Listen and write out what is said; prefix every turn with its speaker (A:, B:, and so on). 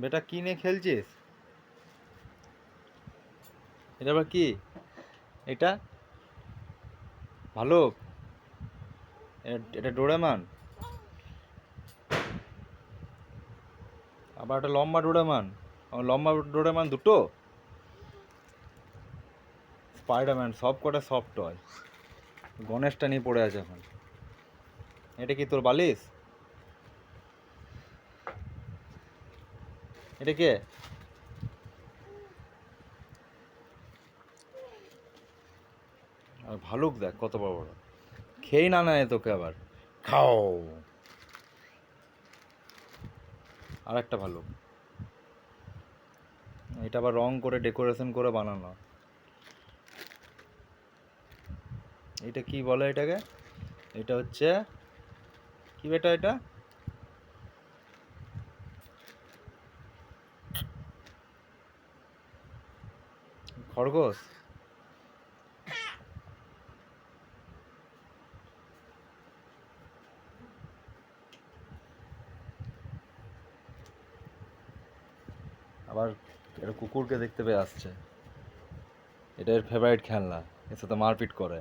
A: বেটা কি নিয়ে খেলছিস? এটা আবার কি? এটা ভালো? এটা ডোরেমান? আবার একটা লম্বা ডোরেমান? লম্বা ডোরেমান দুটো? স্পাইডারম্যান সব কটা সফট টয়। গণেশটা নিয়ে পড়ে আছে এখন। এটা কি তোর বালিশ? এটা কে? আর ভালুক দেখ কত বড় বড়। খেয়েই না নেয় তোকে আবার। খাও। আর একটা ভালুক। এটা আবার রং করে ডেকোরেশন করে বানানো। এটা কি বলে এটাকে? এটা হচ্ছে কি বেটা এটা? খরগোশ? আবার এটা কুকুরকে দেখতে পেয়ে আসছে। এটা এর ফেভারিট খেলনা, এর সাথে মারপিট করে।